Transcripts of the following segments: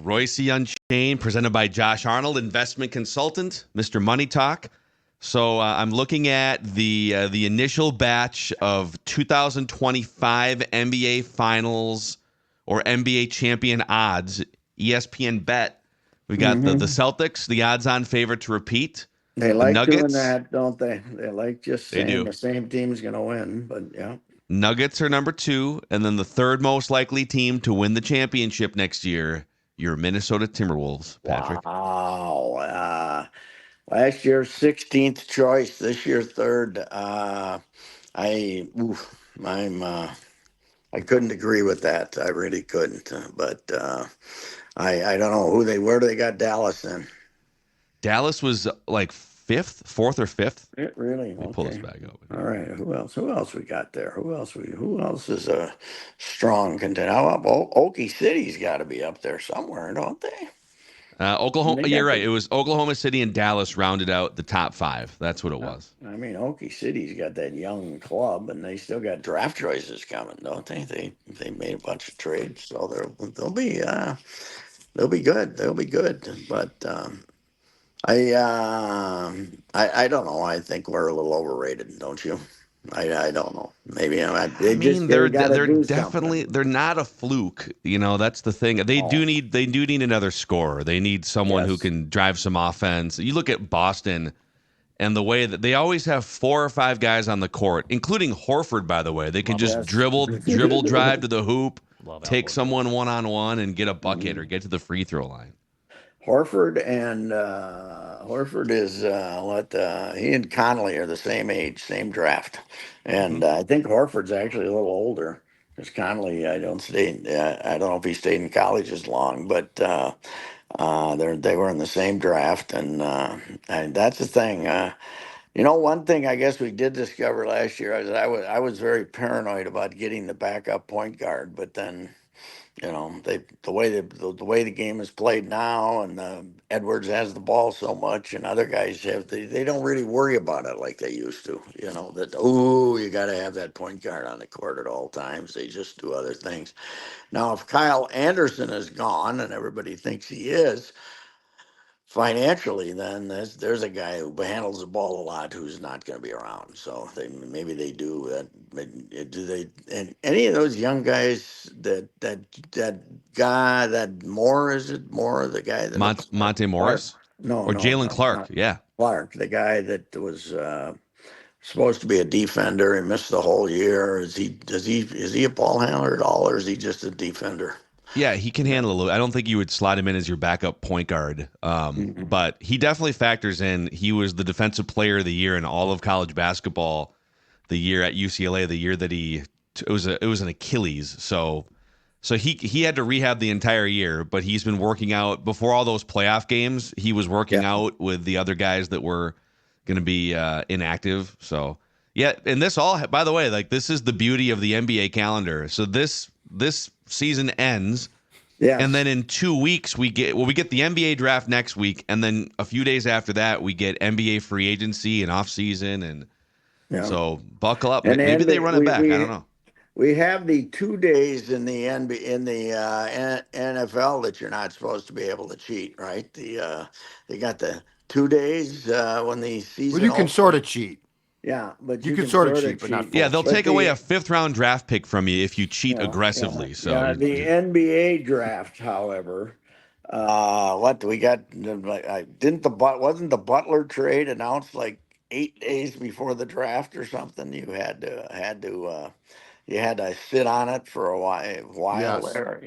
Reusse Unchained, presented by Josh Arnold, investment consultant, Mr. Money Talk. So I'm looking at the initial batch of 2025 NBA Finals or NBA champion odds, ESPN Bet. We got the Celtics, the odds-on favorite to repeat. They The like doing Nuggets, that, don't they? They like just they saying do. the same team's going to win, but yeah. Nuggets are number 2, and then the third most likely team to win the championship next year, your Minnesota Timberwolves, Patrick. Wow. Last year's 16th choice, this year third. I couldn't agree with that. I really couldn't. But I don't know where do they got Dallas in? Dallas was like fourth or fifth. Really? Let me pull this Okay. back up. All right. Who else? Who else we got there? Who else is a strong contender? How about Okie City's got to be up there somewhere, don't they? Oklahoma. You're right. It was Oklahoma City and Dallas rounded out the top 5. That's what it was. I mean, Okie City's got that young club, and they still got draft choices coming, don't they? They made a bunch of trades, so they'll be good. They'll be good. But I don't know. I think we're a little overrated, don't you? I don't know. Maybe they They're got to do definitely something. they're not a fluke. That's the thing. They do need another scorer. They need someone who can drive some offense. You look at Boston and the way that they always have 4 or 5 guys on the court, including Horford, by the way. They can just dribble drive to the hoop, take someone one-on-one and get a bucket or get to the free throw line. Horford is he and Conley are the same age, same draft, and I think Horford's actually a little older because Conley I don't know if he stayed in college as long, but they were in the same draft, and that's the thing. One thing I guess we did discover last year is I was very paranoid about getting the backup point guard, but then. The way the game is played now, and Edwards has the ball so much, and other guys they don't really worry about it like they used to. You got to have that point guard on the court at all times. They just do other things. Now, if Kyle Anderson is gone, and everybody thinks he is, financially, then there's a guy who handles the ball a lot who's not going to be around. So maybe they do. Do they? And any of those young guys that guy that Moore is it Moore the guy that Monte Morris? No, or Jalen Clark? Yeah, Clark, the guy that was supposed to be a defender and missed the whole year. Is he a ball handler at all, or is he just a defender? Yeah, he can handle a little. I don't think you would slot him in as your backup point guard, but he definitely factors in. He was the defensive player of the year in all of college basketball the year at UCLA. The year that it was an Achilles, so he had to rehab the entire year. But he's been working out before all those playoff games. He was working out with the other guys that were going to be inactive. So yeah, and this all, by the way, like this is the beauty of the NBA calendar. So this season ends, and then in 2 weeks we get the NBA draft next week, and then a few days after that we get NBA free agency and offseason, and so buckle up. And maybe they run it back. I don't know. We have the 2 days in the NFL that you're not supposed to be able to cheat, right? They got the 2 days when the season. Well, you can sort of cheat. Yeah, but you can sort of cheat, but not full. Yeah, they'll take away a 5th round draft pick from you if you cheat aggressively. So the NBA draft, however, what we got? Wasn't the Butler trade announced like 8 days before the draft or something? You had to sit on it for a while there,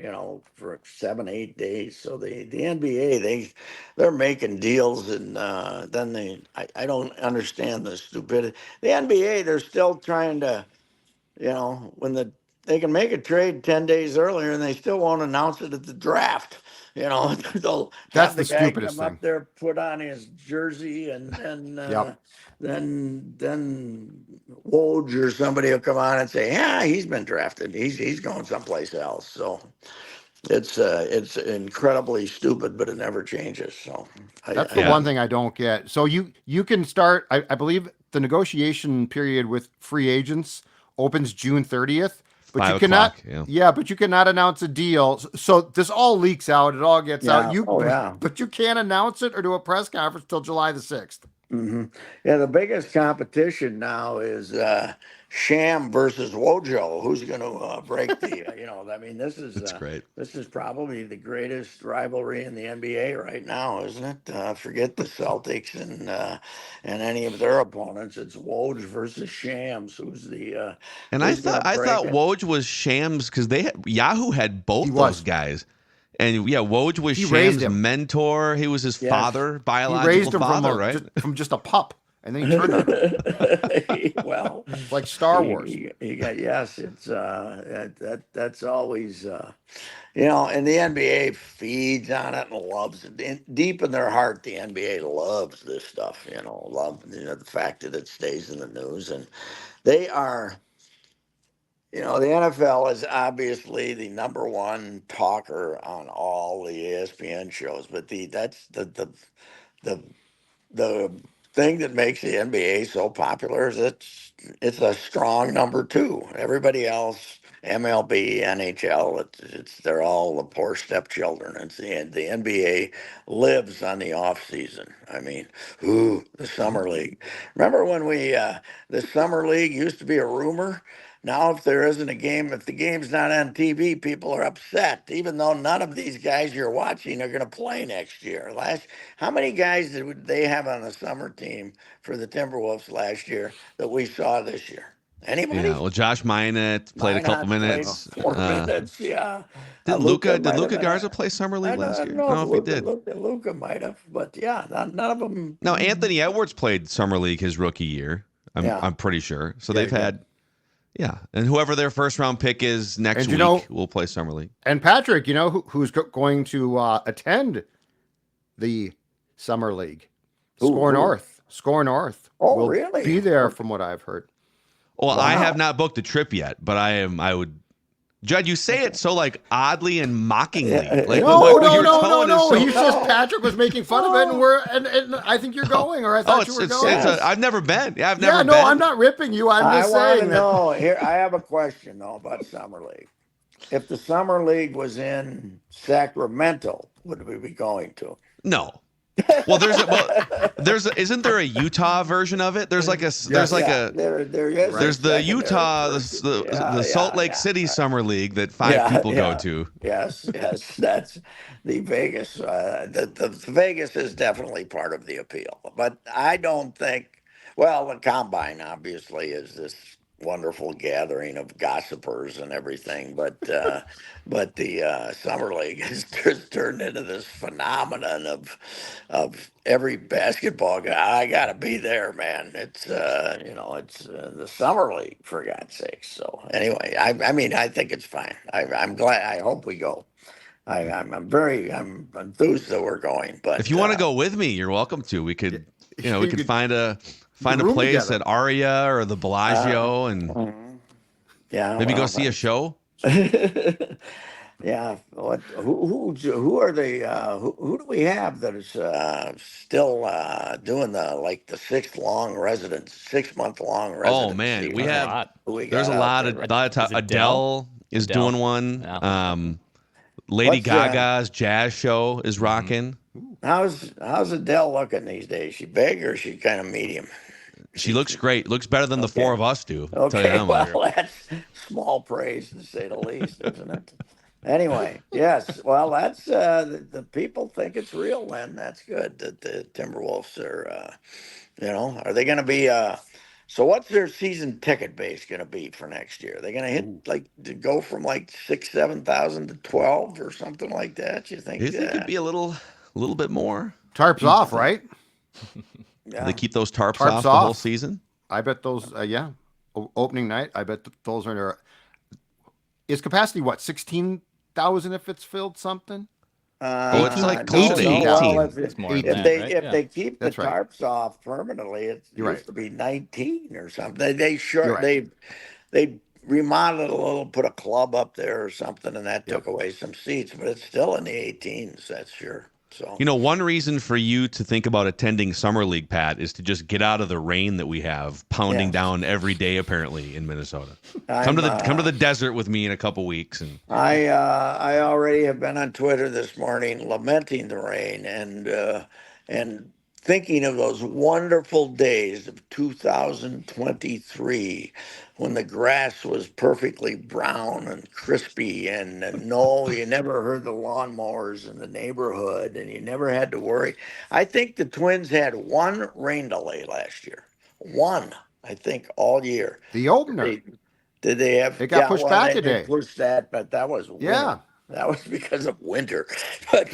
for 7-8 days. So the NBA they're making deals, and then I don't understand the stupidity. The NBA, they're still trying to, they can make a trade 10 days earlier and they still won't announce it at the draft. They'll That's have the the guy stupidest come thing. up there, put on his jersey, and then Woj or somebody will come on and say, "Yeah, he's been drafted. He's going someplace else." So it's incredibly stupid, but it never changes. So that's the one thing I don't get. So you can start. I believe the negotiation period with free agents opens June 30th. But you 5 cannot. o'clock. Yeah. Yeah, but you cannot announce a deal. So this all leaks out. It all gets out. Yeah. Oh, yeah. But you can't announce it or do a press conference till July the 6th. Hmm. Yeah, the biggest competition now is Sham versus Wojo. Who's going to break the? I mean, That's great. this is probably the greatest rivalry in the NBA right now, isn't it? Forget the Celtics and any of their opponents. It's Woj versus Shams. And Who's going to I break thought it? Woj was Shams because Yahoo had He both was. those guys. And yeah, Woj was He raised Shams' him. mentor. He was his Yes. father, He biological raised him father, right? from just a pup, and then he turned on him. Well, It's like Star Wars. he got yes. It's that's always and the NBA feeds on it and loves it. Deep in their heart, the NBA loves this stuff. Love the fact that it stays in the news, and they are. The NFL is obviously the number one talker on all the ESPN shows, but that's the the thing that makes the NBA so popular is it's a strong number two. Everybody else, MLB, NHL, they're all the poor stepchildren. The NBA lives on the off season. I mean, the summer league. Remember when the summer league used to be a rumor? Now, if there isn't a game, if the game's not on TV, people are upset, even though none of these guys you're watching are going to play next year. How many guys did they have on the summer team for the Timberwolves last year that we saw this year? Yeah. Anybody? Well, Josh Minot played a couple Minot played minutes. 4 minutes. Yeah, Did Luca might have Luca been. Garza play summer league I last don't year? I know don't if know if he did. Luca might have, but yeah, none of them. No, Anthony Edwards played summer league his rookie year. Yeah, I'm pretty sure. So Yeah, they've had and whoever their first round pick is next And week will play summer league. And Patrick, who's going to attend the summer league? Score Who? North. Score North Oh, will really? be there, from what I've heard. Well, I Wow. have not booked a trip yet, but I would. Judd, you say it so like oddly and mockingly. Yeah, Like No, your no. tone is so. He's just Patrick was making fun of it, and I think you're going, or I thought you were going. I've never been. Yeah, I've Yeah, never no, been. I'm not ripping you. I'm I just want to saying that. know here. I have a question though about summer league. If the summer league was in Sacramento, would we be going to? No. Well, isn't there a Utah version of it? There's like a There is. there's the Utah the Salt Lake City Summer League that 5 people go to. Yes, that's the Vegas. The Vegas is definitely part of the appeal, but I don't think. Well, the combine obviously is this wonderful gathering of gossipers and everything, but the summer league has just turned into this phenomenon of every basketball guy. I got to be there, man. It's it's the summer league for God's sakes. So anyway, I mean I think it's fine. I'm glad. I hope we go. I'm enthused that we're going. But If you want to go with me, you're welcome to. We could we could find a room place together. at Aria or the Bellagio and maybe go see a show. Yeah. Who are they? Who do we have that is still doing the 6-month long residency? Oh man, we have. There's a lot of Adele is doing one. Yeah. Lady Gaga's jazz show is rocking. How's Adele looking these days? She big or she kind of medium? She looks great. Looks better than the 4 of us do. I'll tell you Okay, that much. well, that's small praise to say the least, isn't it? Anyway, yes. Well, that's the people think it's real. Then that's good that the Timberwolves are. Are they going to be? So, what's their season ticket base going to be for next year? Are they going to hit to go from 6,000-7,000 to 12 or something like that? You think? You think it'd be a little bit more? Tarps off, right? Yeah. They keep those tarps off the whole season. I bet those. Opening night. I bet those are there. Is capacity 16,000 if it's filled something? It's like close to 18. Well, It's more than if that, they right? if Yeah. they keep the That's right. tarps off permanently, it You're used right. to be 19 or something. You're right. They remodeled it a little, put a club up there or something, and that took away some seats, but it's still in the 18s. That's sure. So One reason for you to think about attending Summer League, Pat, is to just get out of the rain that we have pounding yeah, down every day, apparently, in Minnesota. Come to I'm. the desert with me in a couple weeks, and I already have been on Twitter this morning lamenting the rain and thinking of those wonderful days of 2023 when the grass was perfectly brown and crispy and no, you never heard the lawnmowers in the neighborhood and you never had to worry. I think the Twins had one rain delay last year. One, I think, all year. The opener. They did they have? It got Yeah, pushed well, back a they day. pushed that, but that was winter. Yeah. That was because of winter. But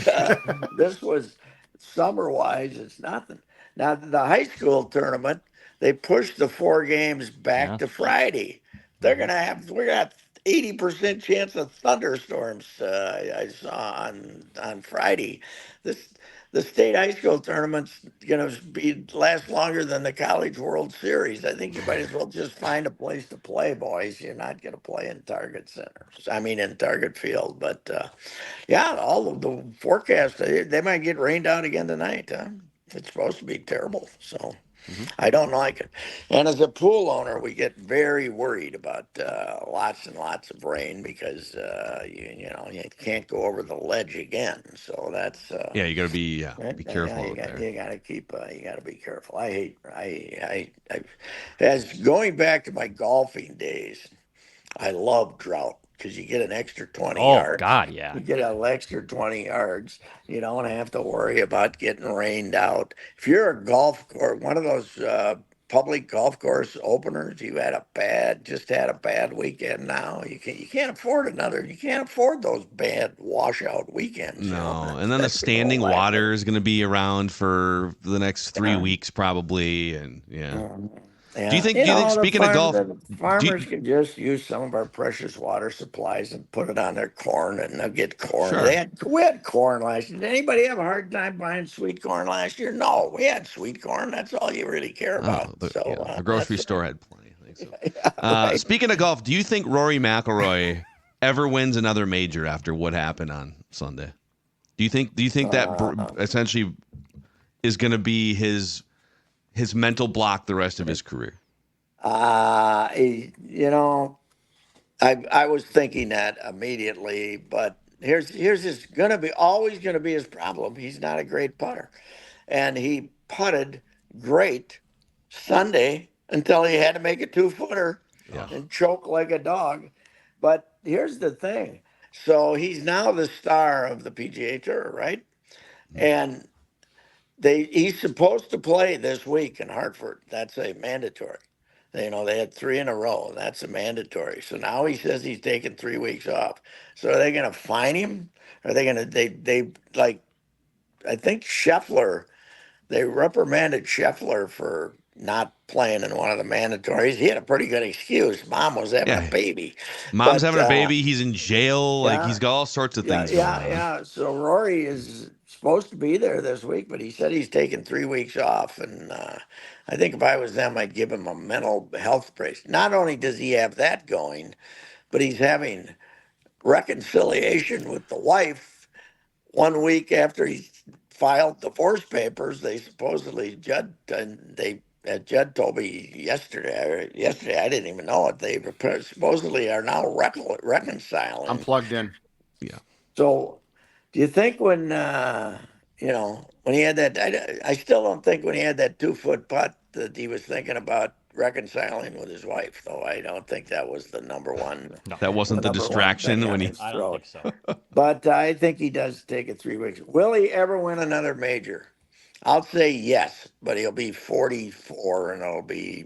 this was summer wise, it's nothing. Now, the high school tournament, they pushed the 4 games back Yeah. to Friday. We're gonna have 80% chance of thunderstorms. I saw on Friday. This the state high school tournament's going to be last longer than the College World Series. I think you might as well just find a place to play, boys. You're not going to play in Target Center. I mean, in Target Field. But yeah, all of the forecasts they might get rained out again tonight. Huh? It's supposed to be terrible. So. Mhm. I don't like it. And as a pool owner, we get very worried about lots and lots of rain because you can't go over the ledge again. So that's yeah, you got to be yeah, careful out there. you got to keep you got to be careful. As going back to my golfing days, I love drought because you get an extra 20 Oh yards. God, yeah. You get an extra 20 yards. You don't have to worry about getting rained out. If you're a golf course, one of those public golf course openers, just had a bad weekend now. You can't afford another. You can't afford those bad washout weekends. No, and then the That's gonna standing last. water is going to be around for the next 3 weeks, probably, and yeah. Do you Yeah, think? Do you think? Speaking of golf, the do you, farmers can just use some of our precious water supplies and put it on their corn, and they'll get corn. Sure. We had corn last year. Did anybody have a hard time buying sweet corn last year? No, we had sweet corn. That's all you really care about. So the grocery store had plenty. I think so. yeah, right. Speaking of golf, do you think Rory McIlroy ever wins another major after what happened on Sunday? Do you think that essentially is going to be his mental block the rest of his career? You know, I was thinking that immediately, but here's his always gonna be his problem. He's not a great putter, and he putted great Sunday until he had to make a 2-footer Yeah. and choke like a dog. But here's the thing: so he's now the star of the PGA Tour, right? And he's supposed to play this week in Hartford. That's a mandatory. They had 3 in a row. That's a mandatory. So now he says he's taking 3 weeks off. So are they going to fine him? Are they going to they like? I think Scheffler. They reprimanded Scheffler for not playing in one of the mandatories. He had a pretty good excuse. Mom was having a Yeah. baby. Mom's But having a baby. He's in jail. Like yeah, he's got all sorts of yeah, things going yeah, on. yeah. So Rory is supposed to be there this week, but he said he's taking 3 weeks off. And I think if I was them, I'd give him a mental health brace. Not only does he have that going, but he's having reconciliation with the wife 1 week after he filed divorce papers. They supposedly Judd told me yesterday, I didn't even know it. They supposedly are now reconciling. I'm plugged in. Yeah. So, do you think when he had that, I still don't think when he had that 2-foot putt that he was thinking about reconciling with his wife, though I don't think that was the number one. No, That wasn't the number one distraction thing when on he. his I don't throat. think so. But I think he does take it 3 weeks. Will he ever win another major? I'll say yes, but he'll be 44, and it'll be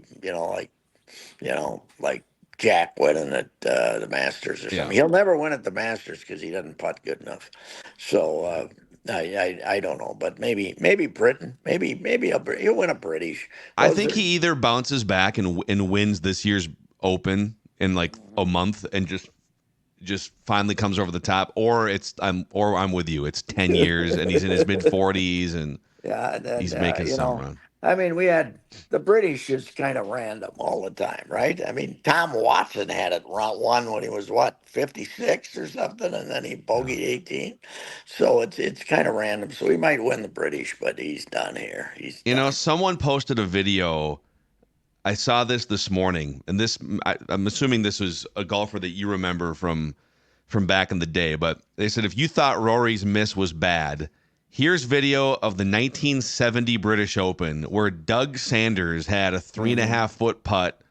like Jack winning at the Masters or something. Yeah. He'll never win at the Masters because he doesn't putt good enough. So I don't know, but maybe Britain, maybe he'll win a British. I Those think are, he either bounces back and wins this year's Open in like a month and just finally comes over the top, or I'm with you. It's 10 years and he's in his mid 40s and yeah, and then he's making some run. I mean, we had the British just kind of random all the time, right? I mean, Tom Watson had it round one when he was what, 56 or something, and then he Yeah. bogeyed 18. So it's kind of random. So he might win the British, but he's done here. He's done. Someone posted a video. I saw this morning, and I'm assuming this was a golfer that you remember from back in the day. But they said if you thought Rory's miss was bad, here's video of the 1970 British Open where Doug Sanders had a 3.5 foot putt.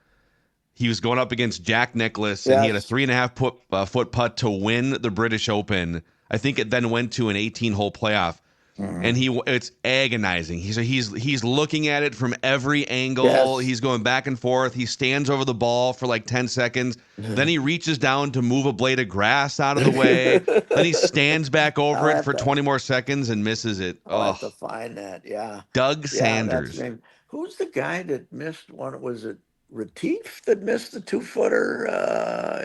He was going up against Jack Nicklaus, and he had a Yes. 3.5 foot putt to win the British Open. I think it then went to an 18-hole playoff, and Mhm. it's agonizing. He's looking at it from every angle. Yes. He's going back and forth. He stands over the ball for like 10 seconds. Then he reaches down to move a blade of grass out of the way. Then he stands back over I'll it have for to 20 more seconds and misses it. I'll Oh, have to find that. Yeah. Doug Yeah, that's Sanders. name. Who's the guy that missed one? Was it Retief that missed the 2 footer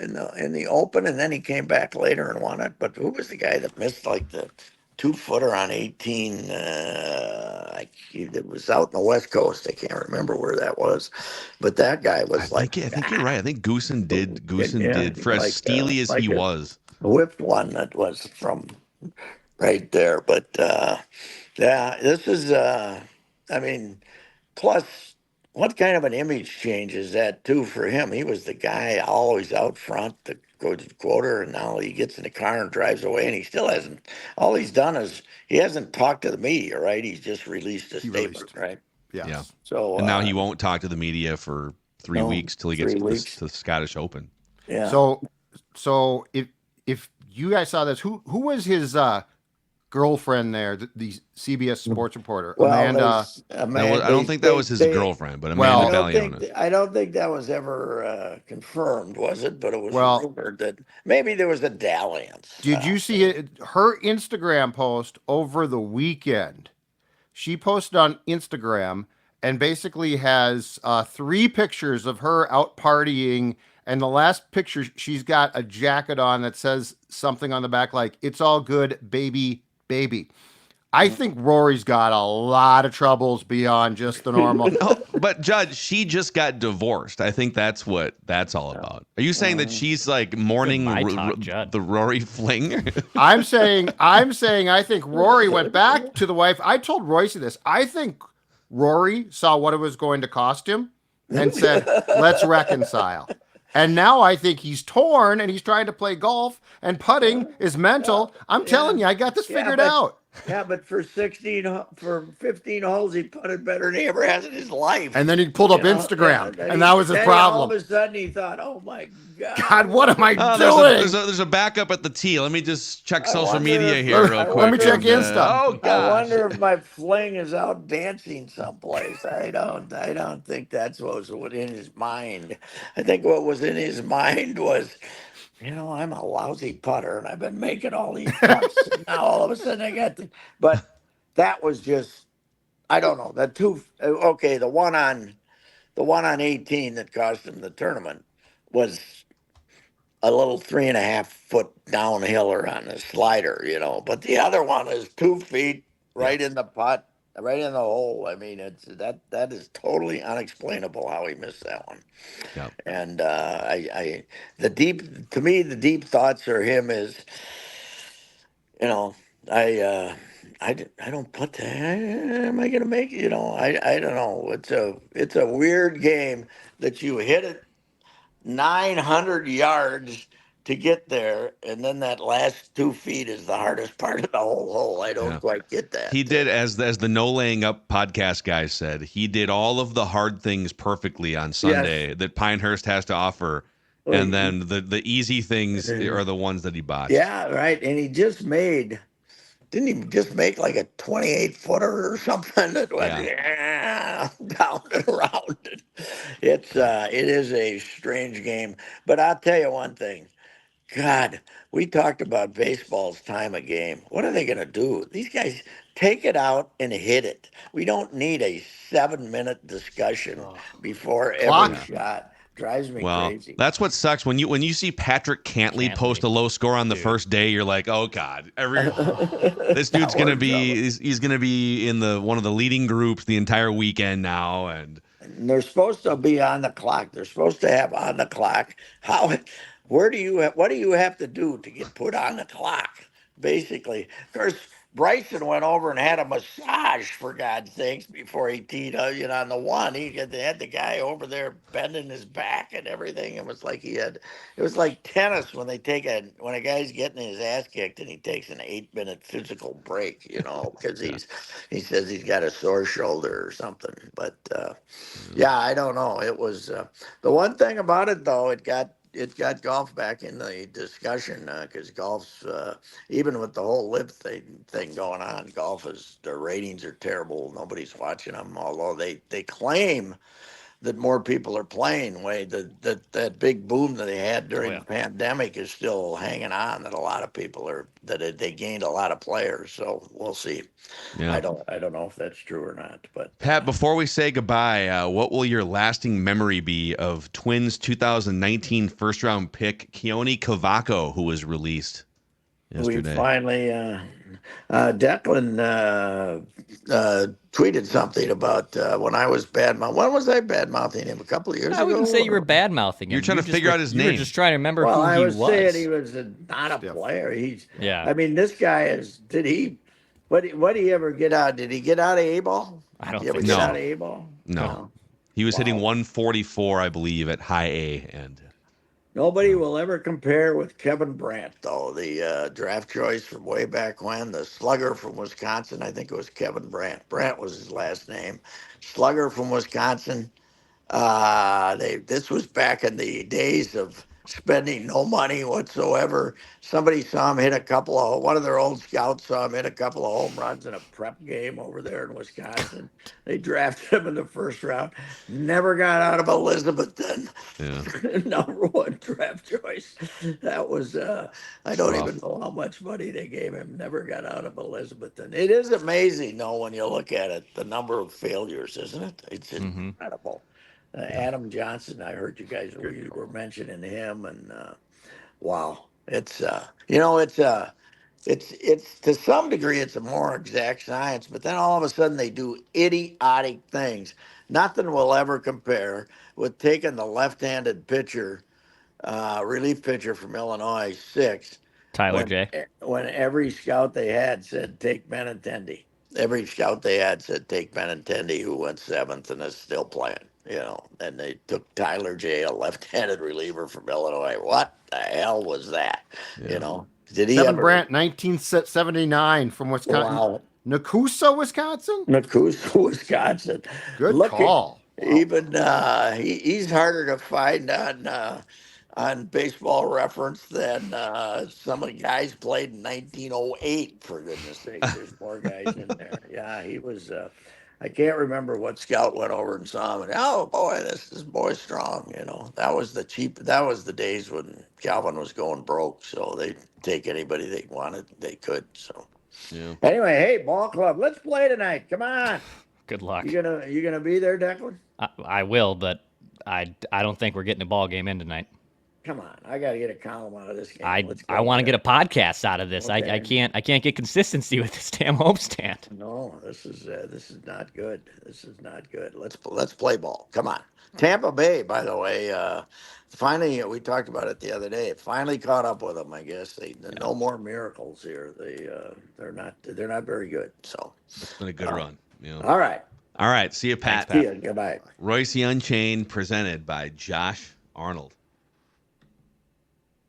in the Open, and then he came back later and won it? But who was the guy that missed like the 2 footer on 18? It was out in the West Coast. I can't remember where that was, but that guy I was like, think you're right. I think Goosen yeah, did for as steely as he like a was. whipped one that was from right there. But yeah, this is. I mean. Plus, what kind of an image change is that too for him? He was the guy always out front, the quoter, and now he gets in the car and drives away, and he still hasn't. All he's done is he hasn't talked to the media, right? He's just released a He statement, released. right? Yeah. Yes. So And now he won't talk to the media for 3 no, weeks till he gets 3 weeks. to the Scottish Open. Yeah. So if you guys saw this, who was his girlfriend there? The CBS sports reporter, Well, Amanda. there's That was man. I don't think that was his They girlfriend, but Amanda Well, Balliona. I don't think that was ever confirmed, was it? But it was well, rumored that maybe there was a dalliance. did you see it? Her Instagram post over the weekend? She posted on Instagram and basically has 3 pictures of her out partying. And the last picture, she's got a jacket on that says something on the back like, "It's all good, baby, baby." I think Rory's got a lot of troubles beyond just the normal. No, but Judd, she just got divorced. I think that's what that's all about. Are you saying that she's like Good mourning my talk, Judd. the Rory fling? I'm saying I think Rory went back to the wife. I told Royce this. I think Rory saw what it was going to cost him and said, "Let's reconcile." And now I think he's torn and he's trying to play golf and putting is mental. I'm telling you, I got this figured out. Yeah, but for 15 holes, he putted better than he ever has in his life. And then he pulled up Instagram, and that was his All problem. of a sudden, he thought, "Oh my God, God, what am I Oh, doing? there's a backup at the tee. Let me just check I social wonder media if- here real I quick. Let me check wonder Insta. Oh I gosh. wonder if my fling is out dancing someplace." I don't think that's what was in his mind. I think what was in his mind was, I'm a lousy putter, and I've been making all these putts. And now all of a sudden I got but that was just, I don't know, okay, the one on 18 that cost him the tournament was a little 3.5 foot downhiller on the slider. But the other one is 2 feet right in the putt, right in the hole. I mean, that is totally unexplainable how he missed that one. Yep. And the deep thoughts are him is, you know, I don't put that. Am I gonna make it? I don't know. It's a weird game that you hit it 900 yards to get there, and then that last 2 feet is the hardest part of the whole hole. I don't Yeah. quite get that. He did, as the No Laying Up podcast guy said, he did all of the hard things perfectly on Sunday that Pinehurst has to offer, Well, and then the easy things are the ones that he botched. Yeah, right. And didn't he just make like a 28-footer or something that went down and around? It is a strange game. But I'll tell you one thing. God, we talked about baseball's time of game. What are they going to do? These guys take it out and hit it. We don't need a 7-minute discussion before Clock. every shot. Drives me Well, crazy. that's what sucks when you see Patrick Cantley post a low score on the first day. You're like, oh god, this dude's Now we're gonna in trouble. be he's gonna be in the one of the leading groups the entire weekend now, and And they're supposed to be on the clock. They're supposed to have on the clock. How? What do you have to do to get put on the clock? Basically, of course, Bryson went over and had a massage for God's sakes before he teed on the one. They had the guy over there bending his back and everything. It was like it was like tennis when when a guy's getting his ass kicked and he takes an 8-minute physical break, because he says he's got a sore shoulder or something. But yeah, I don't know. It was the one thing about it though. It got golf back in the discussion because golf's even with the whole live thing going on. Their ratings are terrible. Nobody's watching them. Although they claim that more people are playing. That big boom that they had during the pandemic is still hanging on. That a lot of people they gained a lot of players. So we'll see. yeah. I don't know if that's true or not, but Pat, before we say goodbye, what will your lasting memory be of Twins 2019 first round pick Keone Cavaco, who was released we yesterday? finally Declan tweeted something about when I was bad mouth. When was I bad mouthing him? A couple of years I ago. wouldn't say you were bad mouthing him. You're trying to figure out his You were name. just trying to remember Well, who I he was saying he was not a player. Yeah. I mean, this guy is. Did he? What did he ever get out? Did he get out of A-ball? I don't Did he ever think get so. out of A-ball? No. He was hitting 144, I believe, at high A, and Nobody will ever compare with Kevin Brandt, though, the draft choice from way back when, the slugger from Wisconsin. I think it was Kevin Brandt. Brandt was his last name. Slugger from Wisconsin. This was back in the days of spending no money whatsoever. Somebody saw him hit one of their old scouts saw him hit a couple of home runs in a prep game over there in Wisconsin. They drafted him in the first round. Never got out of Elizabethton. yeah. Number one draft choice. That was I don't rough. even know how much money they gave him. Never got out of Elizabethton. It is amazing though when you look at it, the number of failures, isn't it? It's incredible. Adam Johnson, I heard you guys were mentioning him, and wow, it's it's to some degree it's a more exact science, but then all of a sudden they do idiotic things. Nothing will ever compare with taking the left-handed pitcher, relief pitcher from Illinois, 6, Tyler J. when every scout they had said take Benintendi. Every scout they had said take Benintendi, who went 7th and is still playing. And they took Tyler J, a left-handed reliever from Illinois. What the hell was that? Yeah. Did he Kevin ever? Brandt, 1979 from Wisconsin. Wow. Nakusa, Wisconsin? Nakusa, Wisconsin. Good call. Wow. Even he's harder to find on Baseball Reference than some of the guys played in 1908. For goodness sake, there's more guys in there. Yeah, he was. I can't remember what scout went over and saw him. And, oh boy, this boy's strong. That was the days when Calvin was going broke, so they'd take anybody they wanted, they could. So Yeah. anyway, hey, ball club, let's play tonight. Come on. Good luck. You gonna be there, Declan? I will, but I don't think we're getting a ball game in tonight. Come on, I got to get a column out of this game. I want to get a podcast out of this. Okay. I can't get consistency with this damn homestand. No, this is not good. This is not good. Let's play ball. Come on. Tampa Bay, by the way, finally we talked about it the other day. It finally caught up with them. I guess no more miracles here. They're not very good. So It's been a good run. Yeah. all right. All right. See you, Pat. See ya. Goodbye. Reusse Unchained, presented by Josh Arnold.